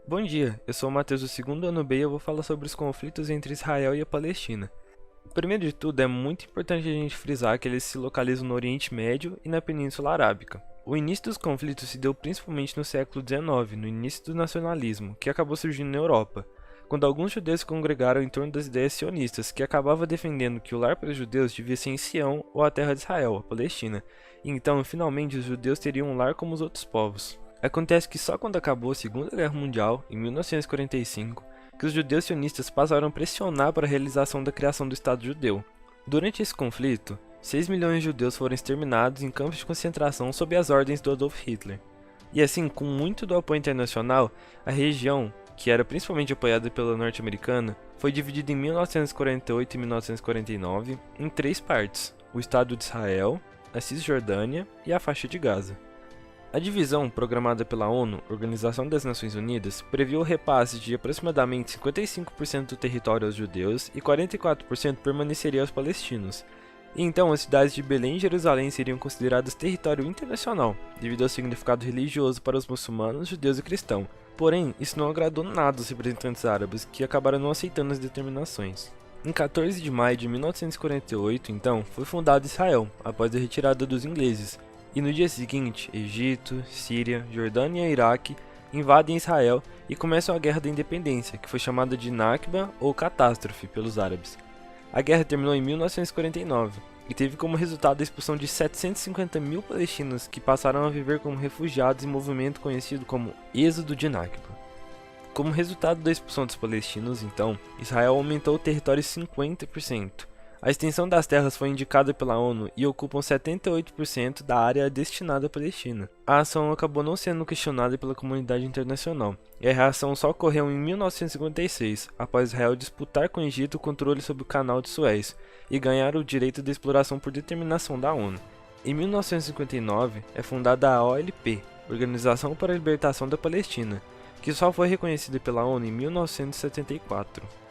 Bom dia, eu sou o Matheus do segundo ano B e eu vou falar sobre os conflitos entre Israel e a Palestina. Primeiro de tudo, é muito importante a gente frisar que eles se localizam no Oriente Médio e na Península Arábica. O início dos conflitos se deu principalmente no século XIX, no início do nacionalismo, que acabou surgindo na Europa, quando alguns judeus se congregaram em torno das ideias sionistas, que acabava defendendo que o lar para os judeus devia ser em Sião ou a terra de Israel, a Palestina, e então, finalmente, os judeus teriam um lar como os outros povos. Acontece que só quando acabou a Segunda Guerra Mundial, em 1945, que os judeus sionistas passaram a pressionar para a realização da criação do Estado judeu. Durante esse conflito, 6 milhões de judeus foram exterminados em campos de concentração sob as ordens do Adolf Hitler. E assim, com muito do apoio internacional, a região, que era principalmente apoiada pela norte-americana, foi dividida em 1948 e 1949 em três partes: o Estado de Israel, a Cisjordânia e a faixa de Gaza. A divisão, programada pela ONU, Organização das Nações Unidas, previu o repasse de aproximadamente 55% do território aos judeus e 44% permaneceria aos palestinos. E então, as cidades de Belém e Jerusalém seriam consideradas território internacional, devido ao significado religioso para os muçulmanos, judeus e cristãos. Porém, isso não agradou nada aos representantes árabes, que acabaram não aceitando as determinações. Em 14 de maio de 1948, então, foi fundado Israel, após a retirada dos ingleses. E no dia seguinte, Egito, Síria, Jordânia e Iraque invadem Israel e começam a Guerra da Independência, que foi chamada de Nakba ou Catástrofe pelos árabes. A guerra terminou em 1949 e teve como resultado a expulsão de 750 mil palestinos que passaram a viver como refugiados em um movimento conhecido como Êxodo de Nakba. Como resultado da expulsão dos palestinos, então, Israel aumentou o território 50%. A extensão das terras foi indicada pela ONU e ocupam 78% da área destinada à Palestina. A ação acabou não sendo questionada pela comunidade internacional, e a reação só ocorreu em 1956, após Israel disputar com o Egito o controle sobre o Canal de Suez e ganhar o direito de exploração por determinação da ONU. Em 1959 é fundada a OLP, Organização para a Libertação da Palestina, que só foi reconhecida pela ONU em 1974.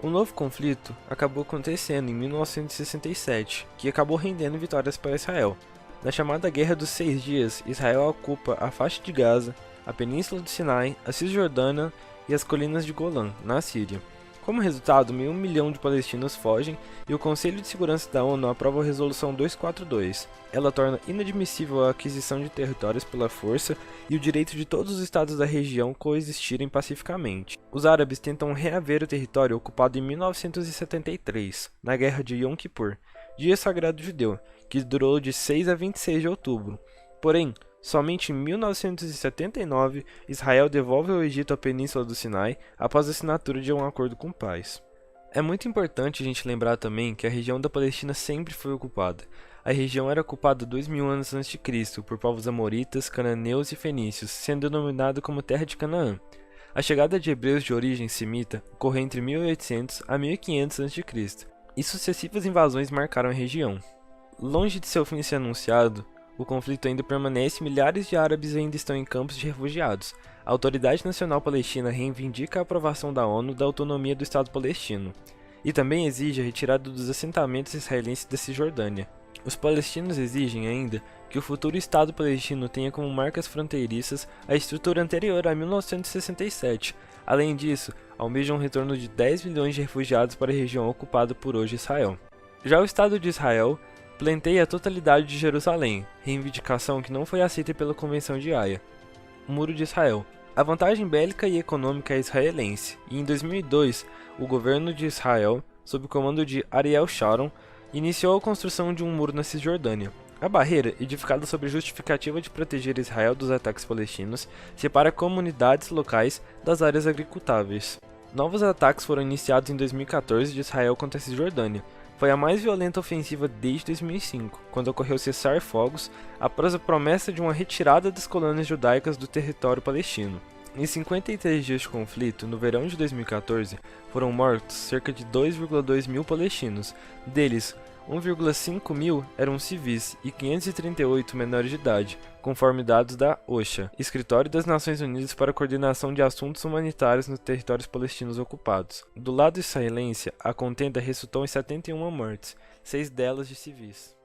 Um novo conflito acabou acontecendo em 1967, que acabou rendendo vitórias para Israel. Na chamada Guerra dos Seis Dias, Israel ocupa a faixa de Gaza, a Península do Sinai, a Cisjordânia e as colinas de Golã, na Síria. Como resultado, meio milhão de palestinos fogem e o Conselho de Segurança da ONU aprova a Resolução 242. Ela torna inadmissível a aquisição de territórios pela força e o direito de todos os estados da região coexistirem pacificamente. Os árabes tentam reaver o território ocupado em 1973, na Guerra de Yom Kippur, Dia Sagrado Judeu, que durou de 6 a 26 de outubro. Porém, somente em 1979, Israel devolve ao Egito a Península do Sinai após a assinatura de um acordo com paz. É muito importante a gente lembrar também que a região da Palestina sempre foi ocupada. A região era ocupada 2000 anos antes de Cristo por povos amoritas, cananeus e fenícios, sendo denominada como Terra de Canaã. A chegada de hebreus de origem semita ocorreu entre 1800 a 1500 a.C., e sucessivas invasões marcaram a região. Longe de seu fim ser anunciado, o conflito ainda permanece e milhares de árabes ainda estão em campos de refugiados. A Autoridade Nacional Palestina reivindica a aprovação da ONU da autonomia do Estado palestino e também exige a retirada dos assentamentos israelenses da Cisjordânia. Os palestinos exigem ainda que o futuro Estado palestino tenha como marcas fronteiriças a estrutura anterior a 1967. Além disso, almejam um retorno de 10 milhões de refugiados para a região ocupada por hoje Israel. Já o Estado de Israel pleiteia a totalidade de Jerusalém, reivindicação que não foi aceita pela Convenção de Haia. O Muro de Israel. A vantagem bélica e econômica é israelense, e em 2002, o governo de Israel, sob o comando de Ariel Sharon, iniciou a construção de um muro na Cisjordânia. A barreira, edificada sob a justificativa de proteger Israel dos ataques palestinos, separa comunidades locais das áreas agricultáveis. Novos ataques foram iniciados em 2014 de Israel contra a Cisjordânia. Foi a mais violenta ofensiva desde 2005, quando ocorreu cessar-fogos após a promessa de uma retirada das colônias judaicas do território palestino. Em 53 dias de conflito, no verão de 2014, foram mortos cerca de 2,2 mil palestinos, deles 1,5 mil eram civis e 538 menores de idade, conforme dados da OSHA, Escritório das Nações Unidas para a Coordenação de Assuntos Humanitários nos Territórios Palestinos Ocupados. Do lado israelense, a contenda resultou em 71 mortes, 6 delas de civis.